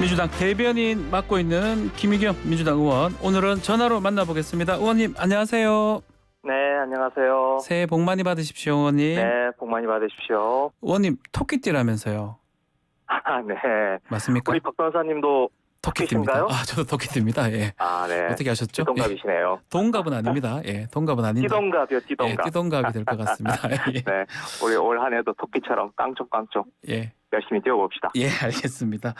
민주당 대변인 맡고 있는 김의겸 민주당 의원, 오늘은 전화로 만나보겠습니다. 의원님 안녕하세요. 네, 안녕하세요. 새해 복 많이 받으십시오, 의원님. 네, 복 많이 받으십시오. 의원님 토끼띠라면서요. 아, 네. 맞습니까? 우리 박 변호사님도 토끼띠입니다. 토끼신가요? 아, 저도 토끼띠입니다. 예. 아, 네. 어떻게 하셨죠? 띠동갑이시네요. 예. 동갑은 아닙니다. 예, 동갑은 아닌데. 띠동갑이요, 띠동갑. 예, 띠동갑이 될 것 같습니다. 예. 네, 우리 올 한 해도 토끼처럼 깡총깡총 예. 열심히 뛰어봅시다. 예, 알겠습니다.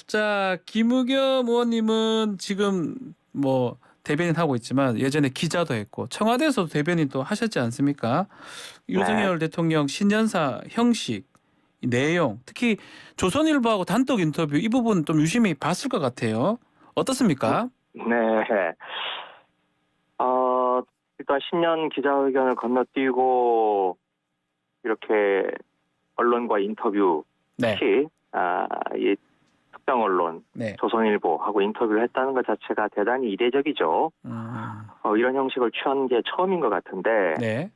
자, 김의겸 의원님은 지금 뭐 대변인 하고 있지만 예전에 기자도 했고 청와대에서도 대변인 또 하셨지 않습니까? 윤석열 대통령 신년사 형식, 이 내용, 특히 조선일보하고 단독 인터뷰 이 부분 좀 유심히 봤을 것 같아요. 어떻습니까? 네. 일단 신년 기자회견을 건너뛰고 이렇게 언론과 인터뷰, 네. 특히 이 특정 언론, 네. 조선일보하고 인터뷰를 했다는 것 자체가 대단히 이례적이죠. 이런 형식을 취한 게 처음인 것 같은데, 네.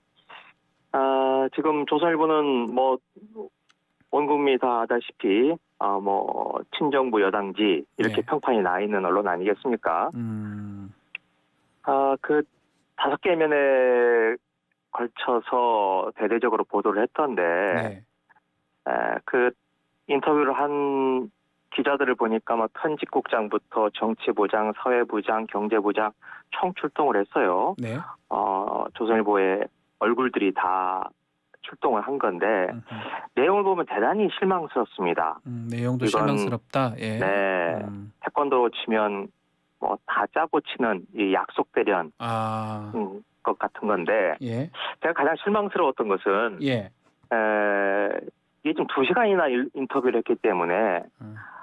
지금 조선일보는 뭐 온 국민이 다 아다시피 뭐 친정부 여당지 이렇게 네. 평판이 나 있는 언론 아니겠습니까? 그 5개 면에 걸쳐서 대대적으로 보도를 했던데, 네. 그 인터뷰를 한 기자들을 보니까 뭐 편집국장부터 정치부장, 사회부장, 경제부장 총 출동을 했어요. 네. 조선일보의 얼굴들이 다 출동을 한 건데 내용을 보면 대단히 실망스럽습니다. 내용도 이건, 실망스럽다. 예. 네, 태권도로 치면 뭐 다 짜고 치는 이 약속 대련 것 같은 건데, 예. 제가 가장 실망스러웠던 것은 예. 이게 지금 2시간이나 인터뷰를 했기 때문에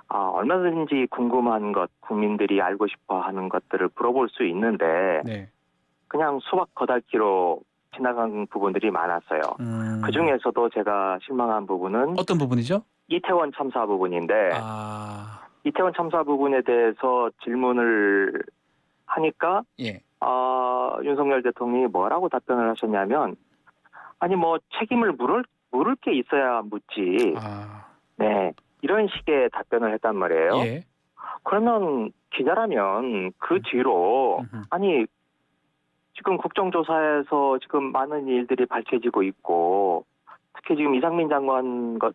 얼마든지 궁금한 것, 국민들이 알고 싶어하는 것들을 물어볼 수 있는데 네. 그냥 수박 거달기로 지나간 부분들이 많았어요. 그 중에서도 제가 실망한 부분은 어떤 부분이죠? 이태원 참사 부분인데, 이태원 참사 부분에 대해서 질문을 하니까 예. 윤석열 대통령이 뭐라고 답변을 하셨냐면, 아니 뭐 책임을 물을 게 있어야 묻지. 네, 이런 식의 답변을 했단 말이에요. 예. 그러면 기자라면 그 뒤로 아니 지금 국정조사에서 지금 많은 일들이 밝혀지고 있고, 특히 지금 이상민 장관의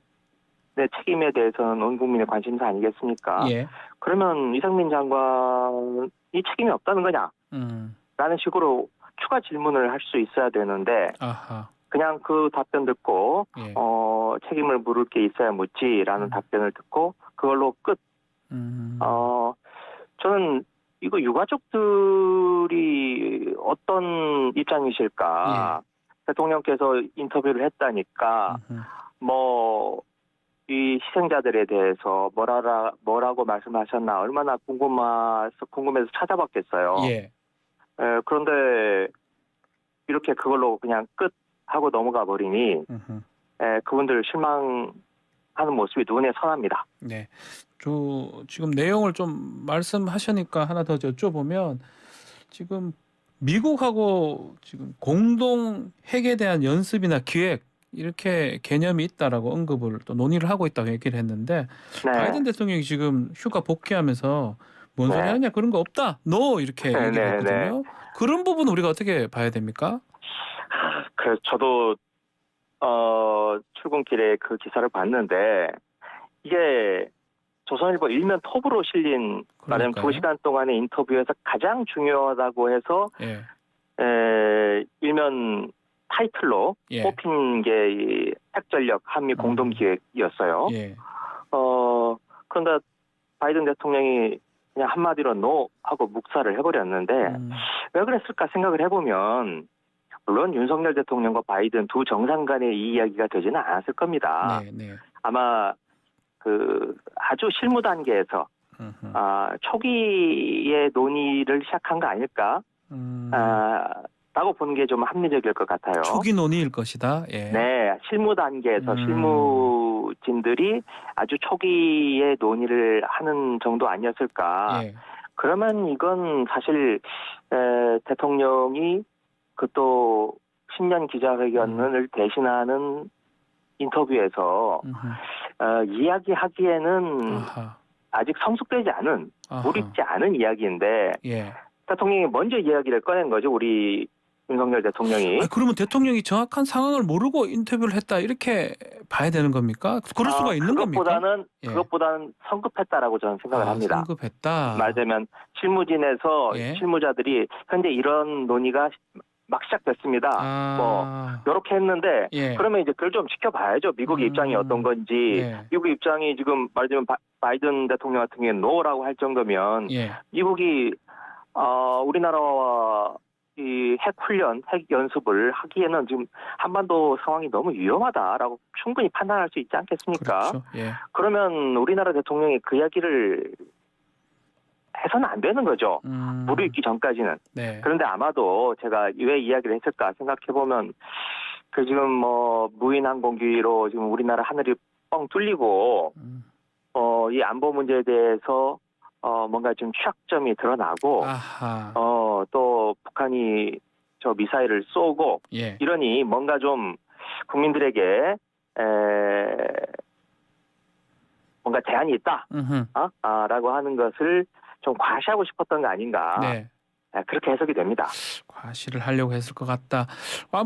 책임에 대해서는 온 국민의 관심사 아니겠습니까? 예. 그러면 이상민 장관이 책임이 없다는 거냐? 라는 식으로 추가 질문을 할 수 있어야 되는데, 그냥 그 답변 듣고 예. 책임을 물을 게 있어야 묻지라는 답변을 듣고 그걸로 끝. 저는 이거 유가족들이 어떤 입장이실까? 예. 대통령께서 인터뷰를 했다니까 뭐 이 희생자들에 대해서 뭐라고 말씀하셨나 얼마나 궁금해서 찾아봤겠어요. 예. 그런데 이렇게 그걸로 그냥 끝 하고 넘어가 버리니 그분들 실망하는 모습이 눈에 선합니다. 네. 지금 내용을 좀 말씀하시니까 하나 더 여쭤보면, 지금 미국하고 지금 공동 핵에 대한 연습이나 기획 이렇게 개념이 있다라고 언급을 또 논의를 하고 있다고 얘기를 했는데, 네. 바이든 대통령이 지금 휴가 복귀하면서 뭔 소리 네. 하냐, 그런 거 없다, 노 이렇게 네, 얘기를 네, 했거든요. 그런 부분 우리가 어떻게 봐야 됩니까? 그래서 저도 출근길에 그 기사를 봤는데, 이게 조선일보 일면 톱으로 실린 말하면 그러니까요. 2시간 동안의 인터뷰에서 가장 중요하다고 해서 예. 일면 타이틀로 예. 뽑힌 게 이 핵전력 한미 공동기획이었어요. 예. 그런데 바이든 대통령이 그냥 한마디로 노 하고 묵살을 해버렸는데, 왜 그랬을까 생각을 해보면, 물론 윤석열 대통령과 바이든 두 정상 간의 이 이야기가 되지는 않았을 겁니다. 네, 네. 아마 그 아주 실무 단계에서 초기에 논의를 시작한 거 아닐까? 라고 보는 게 좀 합리적일 것 같아요. 초기 논의일 것이다. 예. 네, 실무 단계에서 실무진들이 아주 초기에 논의를 하는 정도 아니었을까? 예. 그러면 이건 사실 대통령이 그 또 신년 기자회견을 대신하는 인터뷰에서 이야기하기에는 아하. 아직 성숙되지 않은 아하. 몰입지 않은 이야기인데 예. 대통령이 먼저 이야기를 꺼낸 거죠. 우리 윤석열 대통령이. 그러면 대통령이 정확한 상황을 모르고 인터뷰를 했다 이렇게 봐야 되는 겁니까? 그럴 수가 있는 겁니까? 예. 그것보다는 성급했다라고 저는 생각을 합니다. 성급했다. 말하자면 실무진에서 예. 실무자들이 현재 이런 논의가 막 시작됐습니다. 뭐 이렇게 했는데 예. 그러면 이제 그걸 좀 지켜봐야죠. 미국의 입장이 어떤 건지. 네. 미국의 입장이 지금 말하자면 바이든 대통령 같은 경우에 노라고 할 정도면 예. 미국이 우리나라와 이 핵 훈련, 핵 연습을 하기에는 지금 한반도 상황이 너무 위험하다라고 충분히 판단할 수 있지 않겠습니까? 그렇죠. 예. 그러면 우리나라 대통령이 그 이야기를 해서는 안 되는 거죠. 무르익기 전까지는. 네. 그런데 아마도 제가 왜 이야기를 했을까 생각해보면 그 지금 뭐 무인 항공기로 지금 우리나라 하늘이 뻥 뚫리고 이 안보 문제에 대해서 뭔가 좀 취약점이 드러나고 아하. 또 북한이 저 미사일을 쏘고 예. 이러니 뭔가 좀 국민들에게 뭔가 대안이 있다. 라고 하는 것을 좀 과시하고 싶었던 거 아닌가. 네. 그렇게 해석이 됩니다. 과시를 하려고 했을 것 같다.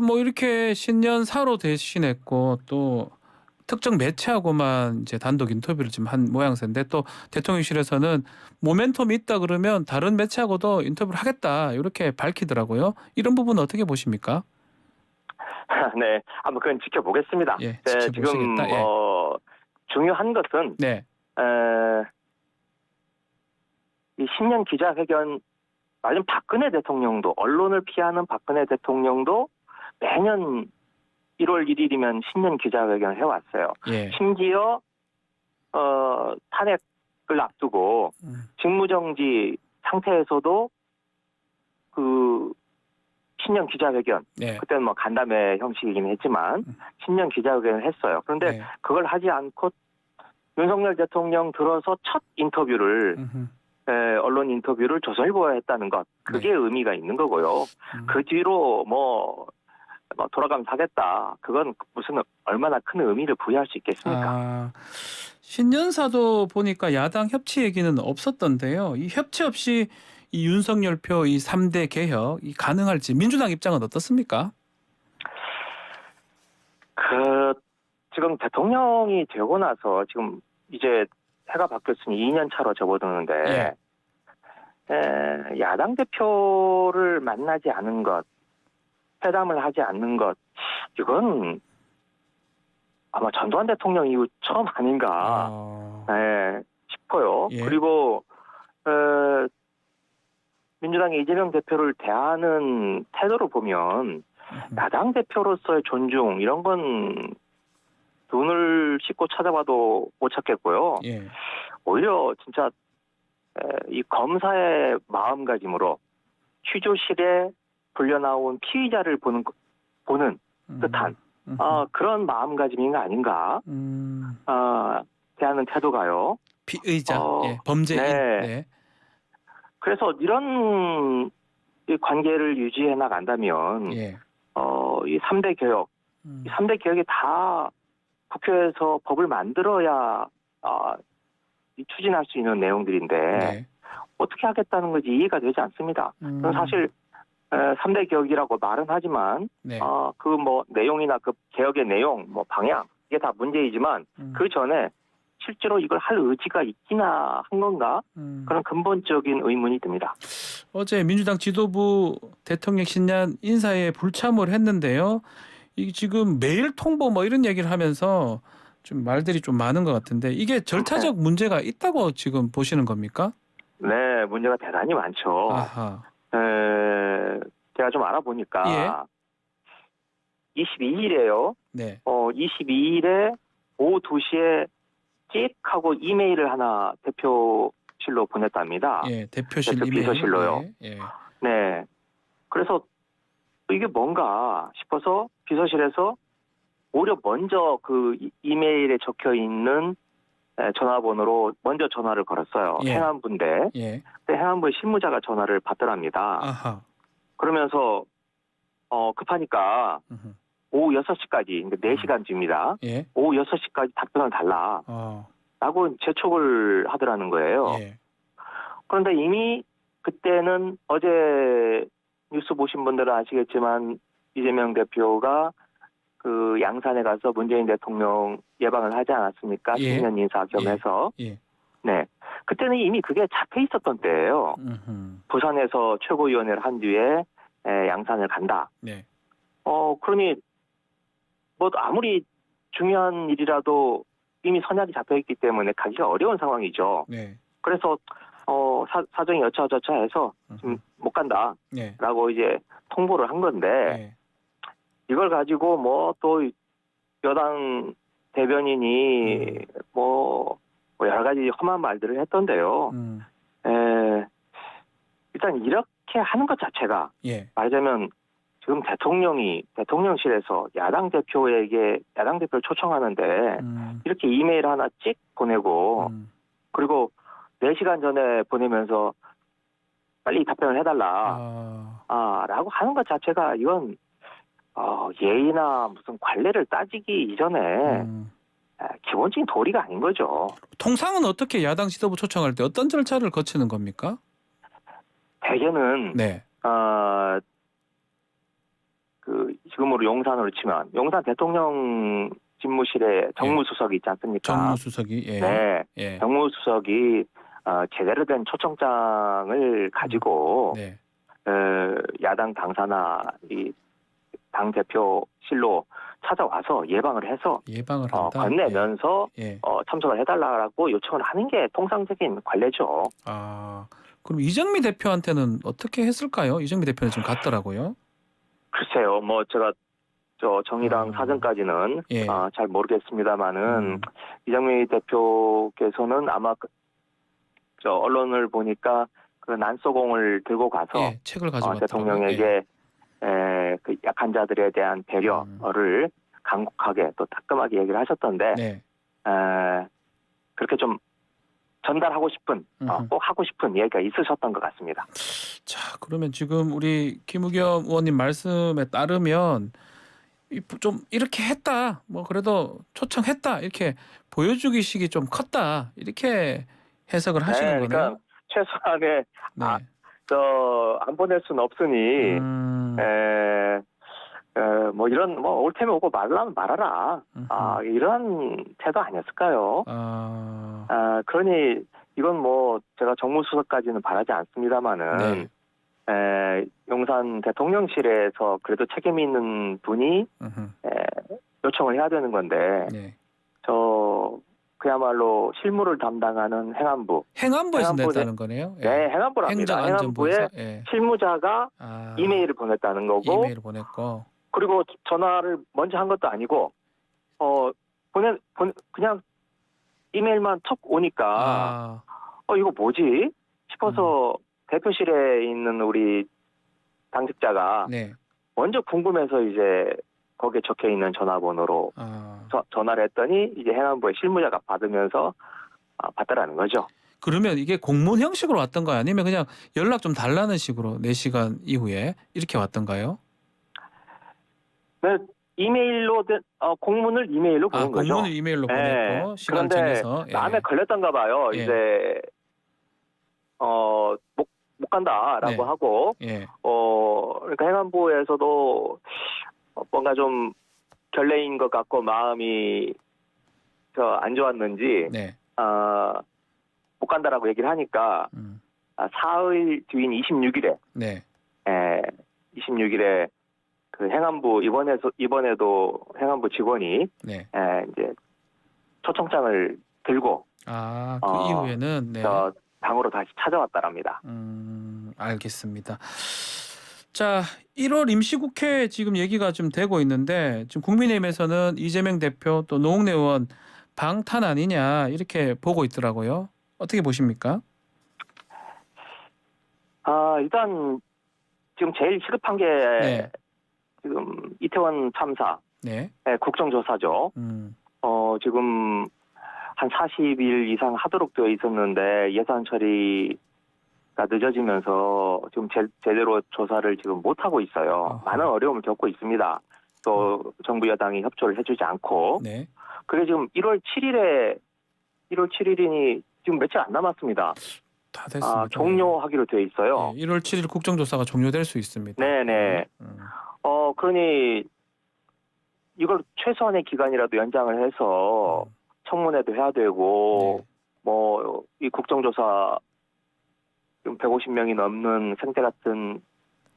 뭐 이렇게 신년사로 대신했고 또 특정 매체하고만 이제 단독 인터뷰를 지금 한 모양새인데 또 대통령실에서는 모멘텀이 있다 그러면 다른 매체하고도 인터뷰를 하겠다 이렇게 밝히더라고요. 이런 부분 어떻게 보십니까? 네, 한번 그건 지켜보겠습니다. 예, 지금 지켜보시겠다. 예. 중요한 것은 네. 이 신년 기자회견 말하자면 박근혜 대통령도 언론을 피하는 박근혜 대통령도 매년 1월 1일이면 신년 기자회견을 해왔어요. 예. 심지어 탄핵을 앞두고 직무정지 상태에서도 그 신년 기자회견, 네. 그때는 뭐 간담회 형식이긴 했지만 신년 기자회견을 했어요. 그런데 네. 그걸 하지 않고 윤석열 대통령 들어서 첫 인터뷰를 언론 인터뷰를 조선일보에 했다는 것, 그게 네. 의미가 있는 거고요. 그 뒤로 뭐 돌아가면서 하겠다. 그건 무슨 얼마나 큰 의미를 부여할 수 있겠습니까? 신년사도 보니까 야당 협치 얘기는 없었던데요. 이 협치 없이 이 윤석열표 이 3대 개혁 이 가능할지 민주당 입장은 어떻습니까? 지금 대통령이 되고 나서 지금 이제 해가 바뀌었으니 2년 차로 접어드는데 야당 대표를 만나지 않은 것, 회담을 하지 않는 것, 이건 아마 전두환 대통령 이후 처음 아닌가 싶어요. 예. 그리고 민주당의 이재명 대표를 대하는 태도를 보면 야당 대표로서의 존중 이런 건 눈을 씻고 찾아봐도 못 찾겠고요. 예. 오히려 진짜 이 검사의 마음가짐으로 취조실에 불려나온 피의자를 보는 듯한 그런 마음가짐인 거 아닌가. 대하는 태도가요. 피의자, 범죄인. 네. 네. 그래서 이런 관계를 유지해 나간다면 이 3대 개혁, 이 3대 개혁이 다 국회에서 법을 만들어야 추진할 수 있는 내용들인데 어떻게 하겠다는 건지 이해가 되지 않습니다. 저는 사실 3대 개혁이라고 말은 하지만 그 뭐 내용이나 그 개혁의 내용, 뭐 방향 이게 다 문제이지만 그 전에 실제로 이걸 할 의지가 있기나 한 건가 그런 근본적인 의문이 듭니다. 어제 민주당 지도부 대통령 신년 인사에 불참을 했는데요. 이게 지금 매일 통보 뭐 이런 얘기를 하면서 좀 말들이 좀 많은 것 같은데 이게 절차적 문제가 있다고 지금 보시는 겁니까? 네, 문제가 대단히 많죠. 아하. 제가 좀 알아보니까 22일에요. 네. 22일에 오후 2시에 찍 하고 이메일을 하나 대표실로 보냈답니다. 대표실 대표 이메일. 비서실로요. 네. 그래서 이게 뭔가 싶어서 비서실에서 오히려 먼저 그 이메일에 적혀 있는 전화번호로 먼저 전화를 걸었어요. 행안부인데. 행안부의 실무자가 전화를 받더랍니다. 아하. 그러면서 급하니까 오후 6시까지, 그러니까 4시간쯤입니다. 오후 6시까지 답변을 달라. 라고 재촉을 하더라는 거예요. 예. 그런데 이미 그때는 어제 뉴스 보신 분들은 아시겠지만 이재명 대표가 그 양산에 가서 문재인 대통령 예방을 하지 않았습니까? 예. 신년 인사 겸해서. 예. 네. 그때는 이미 그게 잡혀 있었던 때예요. 부산에서 최고위원회를 한 뒤에 양산을 간다. 네. 그러니 뭐 아무리 중요한 일이라도 이미 선약이 잡혀 있기 때문에 가기가 어려운 상황이죠. 네. 그래서 사정이 여차저차 해서 지금 못 간다라고 네. 이제 통보를 한 건데 네. 이걸 가지고 뭐 또 여당 대변인이 뭐 여러 가지 험한 말들을 했던데요. 일단 이렇게 하는 것 자체가 예. 말하자면 지금 대통령실에서 야당 대표를 초청하는데 이렇게 이메일 하나 찍 보내고 그리고 4시간 전에 보내면서 빨리 답변을 해달라 라고 하는 것 자체가 이건 예의나 무슨 관례를 따지기 이전에 기본적인 도리가 아닌 거죠. 통상은 어떻게 야당 지도부 초청할 때 어떤 절차를 거치는 겁니까? 대개는 네. 그 지금으로 용산으로 치면 용산 대통령 집무실에 정무수석이 있지 않습니까? 정무수석이 예. 네. 예. 정무수석이 제대로 된 초청장을 가지고 네. 야당 당사나 이 당 대표실로 찾아와서 예방을 해서 한다. 건네면서 예. 참석을 해달라고 요청을 하는 게 통상적인 관례죠. 그럼 이정미 대표한테는 어떻게 했을까요? 이정미 대표는 지금 갔더라고요. 글쎄요, 뭐 제가 정의당 사정까지는 잘 모르겠습니다만은 이정미 대표께서는 아마 언론을 보니까 그 난소공을 들고 가서 책을 가져갔더라고요. 대통령에게 그 약한 자들에 대한 배려를 간곡하게 또 따끔하게 얘기를 하셨던데 그렇게 좀 전달하고 싶은 꼭 하고 싶은 얘기가 있으셨던 것 같습니다. 자, 그러면 지금 우리 김우겸 의원님 말씀에 따르면 좀 이렇게 했다, 뭐 그래도 초청했다 이렇게 보여주기식이 좀 컸다 이렇게 해석을 하시는 거네요. 그러니까 최소한의 안 보낼 수는 없으니 뭐 이런 뭐 올 테면 오고 말라면 말아라 이런 태도 아니었을까요? 그러니 이건 뭐 제가 정무수석까지는 바라지 않습니다만은 용산 대통령실에서 그래도 책임 있는 분이 요청을 해야 되는 건데 그야말로 실무를 담당하는 행안부에서 냈다는 거네요. 네, 행안부랍니다. 행안부에 실무자가 이메일을 보냈다는 거고, 이메일을 보냈고, 그리고 전화를 먼저 한 것도 아니고, 그냥 이메일만 톡 오니까, 이거 뭐지? 싶어서 대표실에 있는 우리 당직자가 먼저 궁금해서 이제 거기에 적혀 있는 전화번호로 전화를 했더니 이제 행안부의 실무자가 받으면서 받더라는 거죠. 그러면 이게 공문 형식으로 왔던가요? 아니면 그냥 연락 좀 달라는 식으로 4시간 이후에 이렇게 왔던가요? 네, 이메일로 공문을 이메일로 보낸 거죠. 공문을 이메일로 보냈고 시간 정해서. 마음에 걸렸던가 봐요. 이제 못 간다라고 하고 그러니까 행안부에서도 뭔가 좀 결례인 것 같고 마음이 안 좋았는지 못 간다라고 얘기를 하니까 사흘 뒤인 26일에 26일에 그 행안부 이번에도 행안부 직원이 이제 초청장을 들고 그 이후에는 당으로 다시 찾아왔다랍니다. 알겠습니다. 자, 1월 임시국회 지금 얘기가 좀 되고 있는데 지금 국민의힘에서는 이재명 대표 또 노웅래 의원 방탄 아니냐 이렇게 보고 있더라고요. 어떻게 보십니까? 일단 지금 제일 시급한 게 지금 이태원 참사 국정조사죠. 지금 한 40일 이상 하도록 되어 있었는데 예산 처리가 늦어지면서 지금 제대로 조사를 지금 못 하고 있어요. 많은 어려움을 겪고 있습니다. 또 정부 여당이 협조를 해주지 않고 그게 지금 1월 7일에 1월 7일이니 지금 며칠 안 남았습니다. 다 됐습니다. 종료하기로 돼 있어요. 1월 7일 국정조사가 종료될 수 있습니다. 네네. 그러니 이걸 최소한의 기간이라도 연장을 해서 청문회도 해야 되고, 뭐 이 국정조사 지금 150명이 넘는 생태 같은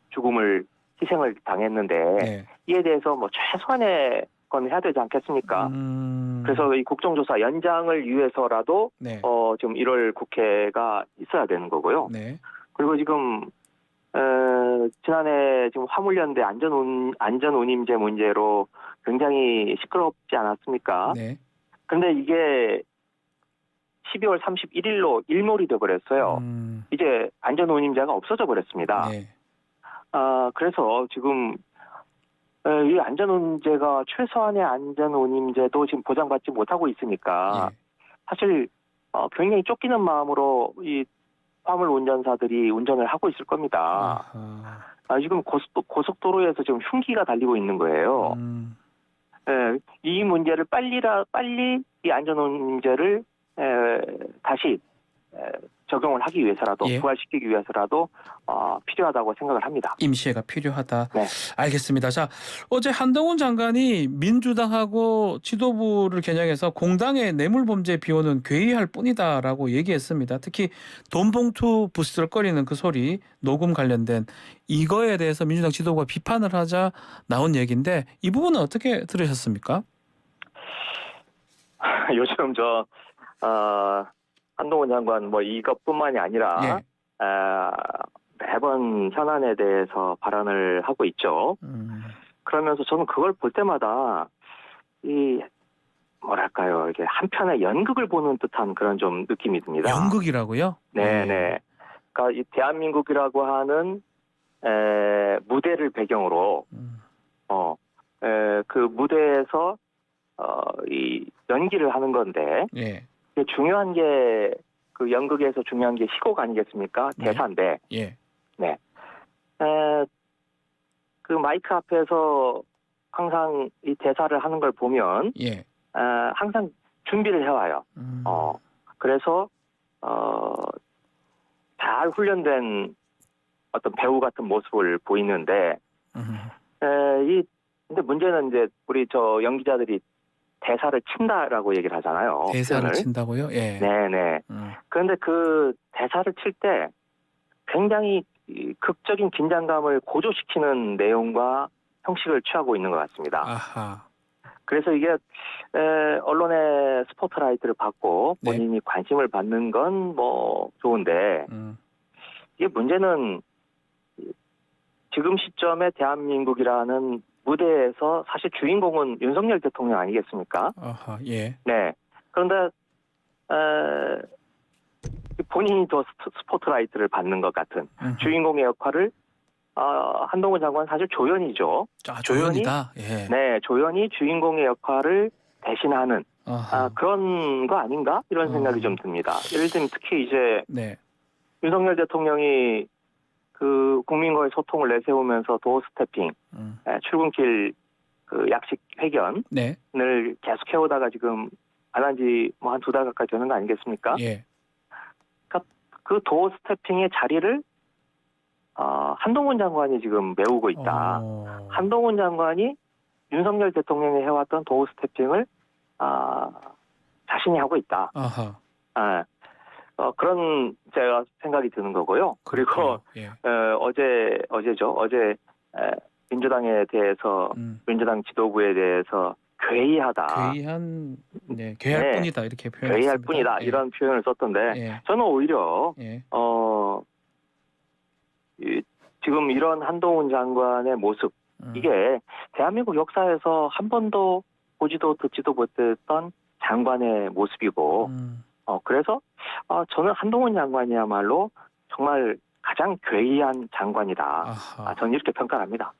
죽음을 희생을 당했는데 이에 대해서 뭐 최소한의 건 해야 되지 않겠습니까? 그래서 이 국정조사 연장을 위해서라도 지금 1월 국회가 있어야 되는 거고요. 그리고 지금 지난해 지금 화물연대 안전운임제 문제로 굉장히 시끄럽지 않았습니까? 그런데 이게 12월 31일로 일몰이 돼버렸어요. 이제 안전운임제가 없어져 버렸습니다. 그래서 지금 이 안전운임제가 최소한의 안전운임제도 지금 보장받지 못하고 있으니까 사실 굉장히 쫓기는 마음으로 이 화물 운전사들이 운전을 하고 있을 겁니다. 지금 고속도로에서 지금 흉기가 달리고 있는 거예요. 이 문제를 빨리 이 안전운임제를 다시 적용을 하기 위해서라도 부활시키기 위해서라도 필요하다고 생각을 합니다. 임시회가 필요하다. 알겠습니다. 자, 어제 한동훈 장관이 민주당하고 지도부를 겨냥해서 공당의 뇌물범죄 비호는 괴이할 뿐이다라고 얘기했습니다. 특히 돈봉투 부스럭거리는 그 소리 녹음 관련된 이거에 대해서 민주당 지도부가 비판을 하자 나온 얘기인데 이 부분은 어떻게 들으셨습니까? 요즘 한동훈 장관 뭐 이것뿐만이 아니라 매번 현안에 대해서 발언을 하고 있죠. 그러면서 저는 그걸 볼 때마다 이 뭐랄까요, 이게 한편의 연극을 보는 듯한 그런 좀 느낌이 듭니다. 연극이라고요? 네네. 그러니까 이 대한민국이라고 하는 무대를 배경으로 그 무대에서 이 연기를 하는 건데. 중요한 게 그 연극에서 중요한 게 희곡 아니겠습니까? 대사인데. 그 마이크 앞에서 항상 이 대사를 하는 걸 보면 항상 준비를 해와요. 그래서 잘 훈련된 어떤 배우 같은 모습을 보이는데 근데 문제는 이제 우리 연기자들이 대사를 친다라고 얘기를 하잖아요. 대사를 표현을. 친다고요? 네네. 그런데 그 대사를 칠 때 굉장히 극적인 긴장감을 고조시키는 내용과 형식을 취하고 있는 것 같습니다. 그래서 이게 언론의 스포트라이트를 받고 본인이 관심을 받는 건 뭐 좋은데 이게 문제는 지금 시점에 대한민국이라는 무대에서 사실 주인공은 윤석열 대통령 아니겠습니까? 네. 그런데 본인이 더 스포트라이트를 받는 것 같은 주인공의 역할을 한동훈 장관 사실 조연이죠. 조연이다. 네, 조연이 주인공의 역할을 대신하는 그런 거 아닌가 이런 생각이 좀 듭니다. 예를 들면 특히 이제 윤석열 대통령이 그 국민과의 소통을 내세우면서 도어 스태핑, 출근길 그 약식 회견을 계속 해오다가 지금 안 한 지 뭐 한 2달 가까이 되는 거 아니겠습니까? 그러니까 그 도어 스태핑의 자리를 한동훈 장관이 지금 메우고 있다. 한동훈 장관이 윤석열 대통령이 해왔던 도어 스태핑을 자신이 하고 있다. 그런 제가 생각이 드는 거고요. 그리고 어제죠. 어제 민주당에 대해서 민주당 지도부에 대해서 괴이하다. 괴할 뿐이다 이렇게 표현했습니다. 괴이할 뿐이다 이런 표현을 썼던데 저는 오히려 지금 이런 한동훈 장관의 모습 이게 대한민국 역사에서 한 번도 보지도 듣지도 못했던 장관의 모습이고 그래서 저는 한동훈 장관이야말로 정말 가장 괴이한 장관이다. 저는 이렇게 평가합니다.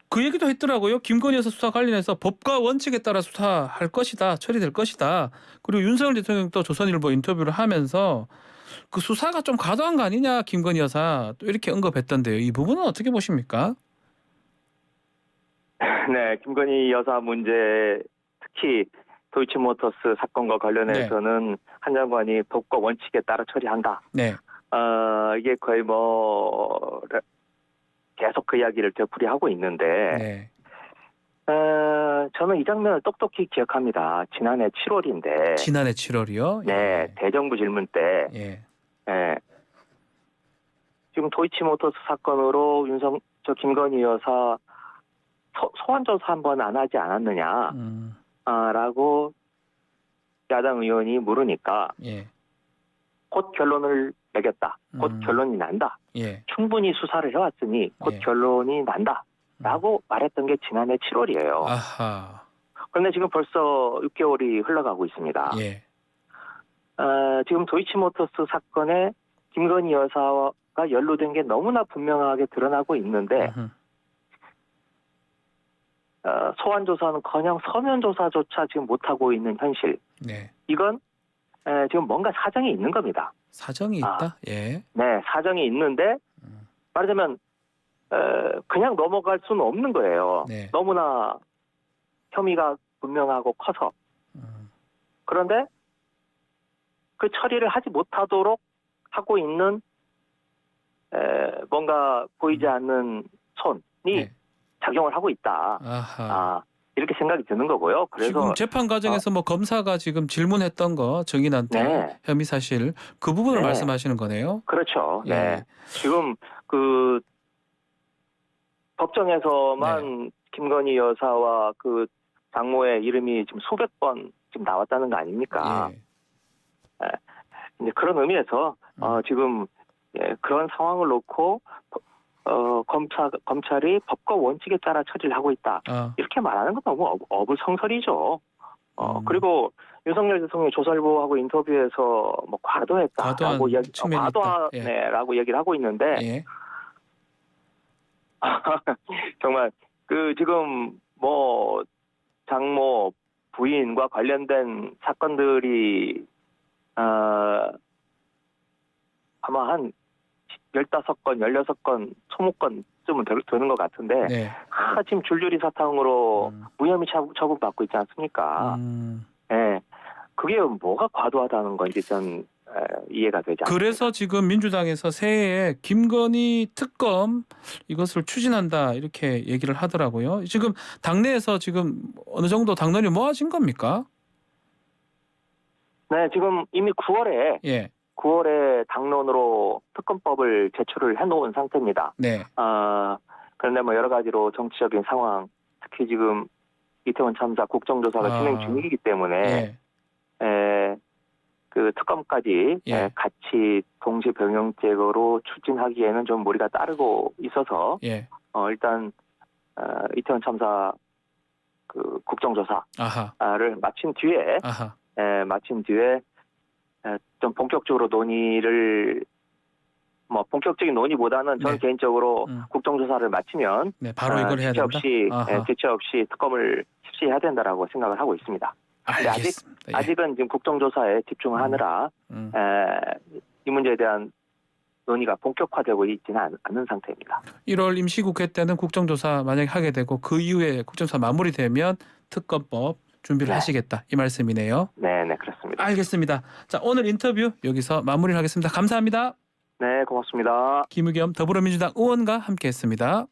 그 얘기도 했더라고요. 김건희 여사 수사 관련해서 법과 원칙에 따라 수사할 것이다. 처리될 것이다. 그리고 윤석열 대통령도 조선일보 인터뷰를 하면서 그 수사가 좀 과도한 거 아니냐 김건희 여사 또 이렇게 언급했던데요. 이 부분은 어떻게 보십니까? 네, 김건희 여사 문제 특히 도이치모터스 사건과 관련해서는 한 장관이 법과 원칙에 따라 처리한다. 네. 이게 거의 뭐 계속 그 이야기를 되풀이하고 있는데 네. 저는 이 장면을 똑똑히 기억합니다. 지난해 7월인데 지난해 7월이요? 네, 대정부 질문 때 예. 지금 도이치모터스 사건으로 김건희 여사 소환 조사 한번 안 하지 않았느냐? 라고 야당 의원이 물으니까 예. 곧 결론을 내겠다. 곧 결론이 난다. 예. 충분히 수사를 해왔으니 곧 예. 결론이 난다. 라고 말했던 게 지난해 7월이에요. 아하. 그런데 지금 벌써 6개월이 흘러가고 있습니다. 예. 지금 도이치모터스 사건에 김건희 여사가 연루된 게 너무나 분명하게 드러나고 있는데 소환 조사는커녕 서면 조사조차 지금 못하고 있는 현실. 네. 이건 지금 뭔가 사정이 있는 겁니다. 사정이 있다? 예. 네, 사정이 있는데 말하자면 그냥 넘어갈 수는 없는 거예요. 네. 너무나 혐의가 분명하고 커서. 그런데 그 처리를 하지 못하도록 하고 있는 뭔가 보이지 않는 손이 네. 작용을 하고 있다. 아하. 이렇게 생각이 드는 거고요. 그래서 지금 재판 과정에서 뭐 검사가 지금 질문했던 거 증인한테 네. 혐의 사실 그 부분을 네. 말씀하시는 거네요. 그렇죠. 예. 네. 지금 그 법정에서만 김건희 여사와 그 장모의 이름이 지금 수백 번 지금 나왔다는 거 아닙니까? 예. 이제 그런 의미에서 지금 그런 상황을 놓고 검찰이 법과 원칙에 따라 처리를 하고 있다. 이렇게 말하는 건 너무 어불성설이죠. 그리고 윤석열 대통령이 조선일보하고 인터뷰에서 뭐 과도했다라고 과도하네라고 얘기를 하고 있는데 예. 정말 그 지금 뭐 장모 부인과 관련된 사건들이 아마 한 15건, 16건, 20건쯤은 되는 것 같은데 네. 지금 줄줄이 사탕으로 무혐의 처분받고 있지 않습니까? 예, 그게 뭐가 과도하다는 건지 전 이해가 되지 않습니다. 그래서 지금 민주당에서 새해에 김건희 특검 이것을 추진한다 이렇게 얘기를 하더라고요. 지금 당내에서 지금 어느 정도 당론이 모아진 겁니까? 네, 지금 이미 9월에 예. 9월에 당론으로 특검법을 제출을 해놓은 상태입니다. 네. 그런데 뭐 여러 가지로 정치적인 상황, 특히 지금 이태원 참사 국정조사가 진행 중이기 때문에 그 특검까지 같이 동시 병영제거로 추진하기에는 좀 무리가 따르고 있어서 일단 이태원 참사 그 국정조사를 마친 뒤에 좀 본격적으로 논의를 뭐 본격적인 논의보다는 저는 개인적으로 국정조사를 마치면 바로 이걸 해야 된다. 지체 없이 특검을 실시해야 된다라고 생각을 하고 있습니다. 알겠습니다. 아직은 지금 국정조사에 집중하느라 이 문제에 대한 논의가 본격화되고 있지는 않는 상태입니다. 1월 임시국회 때는 국정조사 만약에 하게 되고 그 이후에 국정조사 마무리되면 특검법 준비를 하시겠다 이 말씀이네요. 네, 그렇습니다. 알겠습니다. 자, 오늘 인터뷰 여기서 마무리를 하겠습니다. 감사합니다. 네, 고맙습니다. 김의겸 더불어민주당 의원과 함께했습니다.